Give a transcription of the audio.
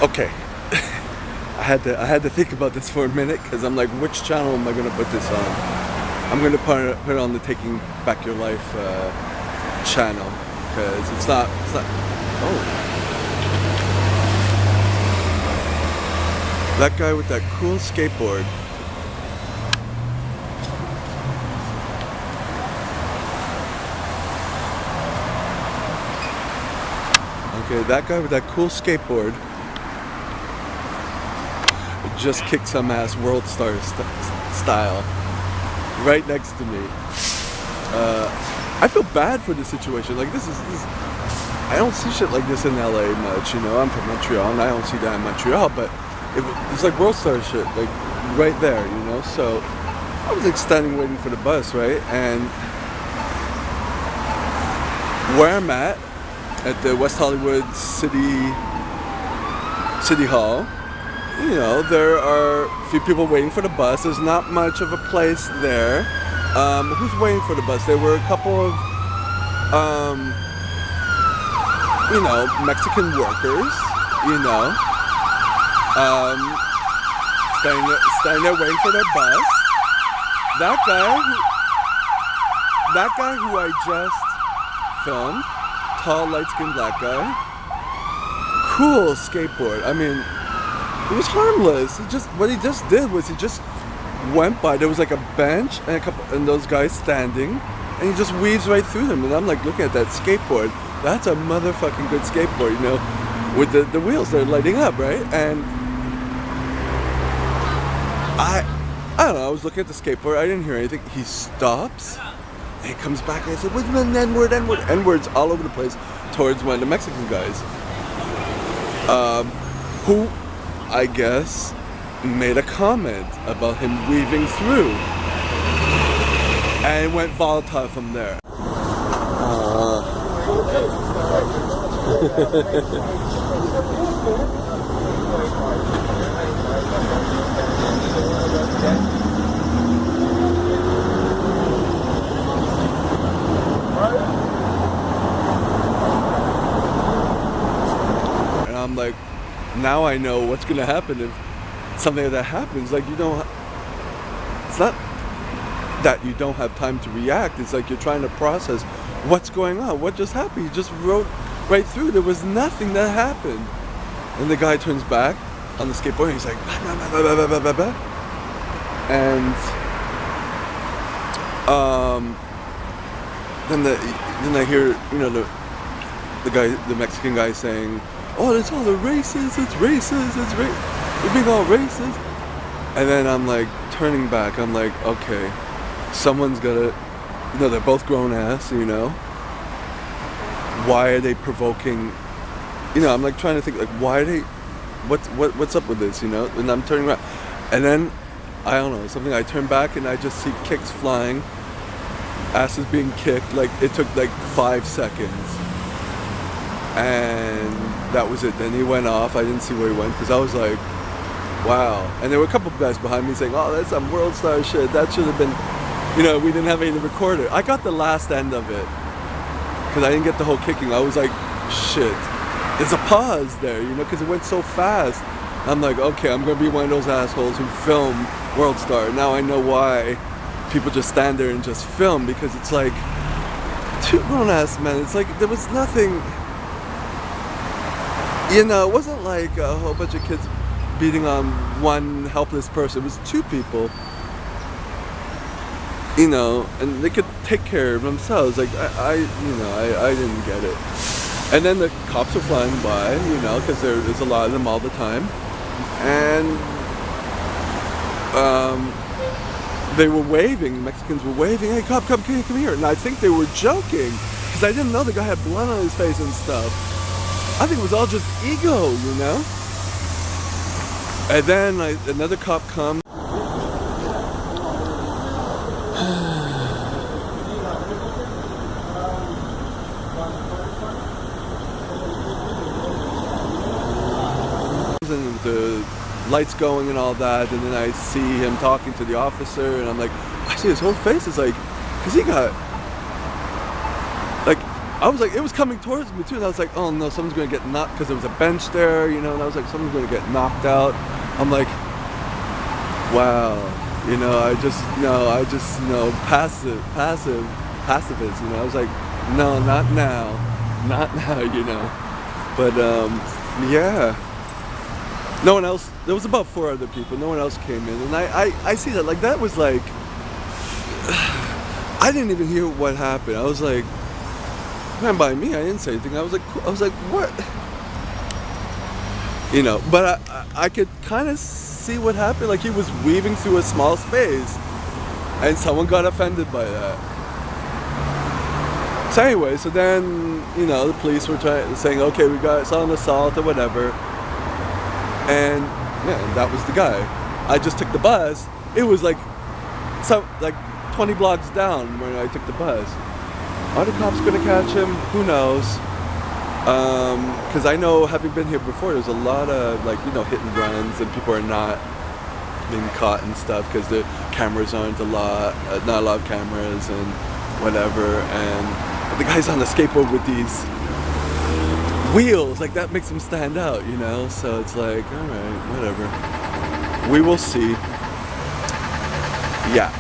Okay. I had to think about this for a minute because I'm like, which channel am I gonna put this on? I'm gonna put it on the Taking Back Your Life channel because it's not. Oh, that guy with that cool skateboard. Okay, that guy with that cool skateboard just kicked some ass Worldstar style right next to me. I feel bad for the situation. Like this, I don't see shit like this in LA much, you know. I'm from Montreal and I don't see that in Montreal, but it's like Worldstar shit, like right there, you know. So I was like standing waiting for the bus, right? And where I'm at the West Hollywood City Hall, you know, there are a few people waiting for the bus. There's not much of a place there. Who's waiting for the bus? There were a couple of, you know, Mexican workers, you know, standing there waiting for their bus. That guy who I just filmed, tall, light-skinned black guy, cool skateboard. I mean, it was harmless. What he just did was he just went by. There was like a bench and those guys standing, and he just weaves right through them. And I'm like looking at that skateboard. That's a motherfucking good skateboard, you know, with the wheels that are lighting up, right? And I don't know. I was looking at the skateboard. I didn't hear anything. He stops. And he comes back and I said, "What's the N-words all over the place," towards one of the Mexican guys, who I guess made a comment about him weaving through, and it went volatile from there. And I'm like, now I know what's gonna happen if something like that happens. Like, it's not that you don't have time to react. It's like you're trying to process what's going on. What just happened? You just rode right through. There was nothing that happened. And the guy turns back on the skateboard and he's like, bah, bah, bah, bah, bah, bah, bah. And then I hear, you know, the Mexican guy saying, "Oh, it's all the racist, it's racist, you're being all racist." And then I'm like turning back, I'm like, okay, someone's gotta, you know, they're both grown ass, you know. Why are they provoking, you know, I'm like trying to think, like, why are they, what's up with this, you know? And I'm turning around, and then, I don't know, something, I turn back and I just see kicks flying, asses being kicked, like, it took like 5 seconds. And that was it. Then he went off. I didn't see where he went because I was like, wow. And there were a couple of guys behind me saying, "Oh, that's some Worldstar shit. That should have been, you know, we didn't have anything to record it." I got the last end of it because I didn't get the whole kicking. I was like, shit. There's a pause there, you know, because it went so fast. I'm like, okay, I'm going to be one of those assholes who film Worldstar. Now I know why people just stand there and just film, because it's like, two grown-ass men. It's like there was nothing... You know, it wasn't like a whole bunch of kids beating on one helpless person. It was two people, you know, and they could take care of themselves. Like, I didn't get it. And then the cops were flying by, you know, because there's a lot of them all the time. And they were waving, Mexicans were waving, "Hey, cop, come here." And I think they were joking, because I didn't know the guy had blood on his face and stuff. I think it was all just ego, you know? And then another cop comes. And the lights going and all that, and then I see him talking to the officer, and I'm like, I see his whole face is like, because he got, like, I was like, it was coming towards me too, and I was like, oh no, someone's gonna get knocked, because there was a bench there, you know, and I was like, someone's gonna get knocked out. I'm like, wow, you know, I just pacifist, you know. I was like, no, not now, you know. But yeah, no one else. There was about 4 other people. No one else came in, and I see that, like, that was like, I didn't even hear what happened. I was like, man, by me, I didn't say anything. I was like, what? You know, but I could kind of see what happened. Like, he was weaving through a small space, and someone got offended by that. So anyway, so then, you know, the police were saying, okay, we got an assault or whatever, and yeah, that was the guy. I just took the bus. It was like 20 blocks down when I took the bus. Are the cops gonna catch him? Who knows? Because I know, having been here before, there's a lot of, like, you know, hit and runs, and people are not being caught and stuff because the cameras aren't not a lot of cameras and whatever. And the guy's on the skateboard with these wheels, like, that makes him stand out, you know. So it's like, all right, whatever. We will see. Yeah.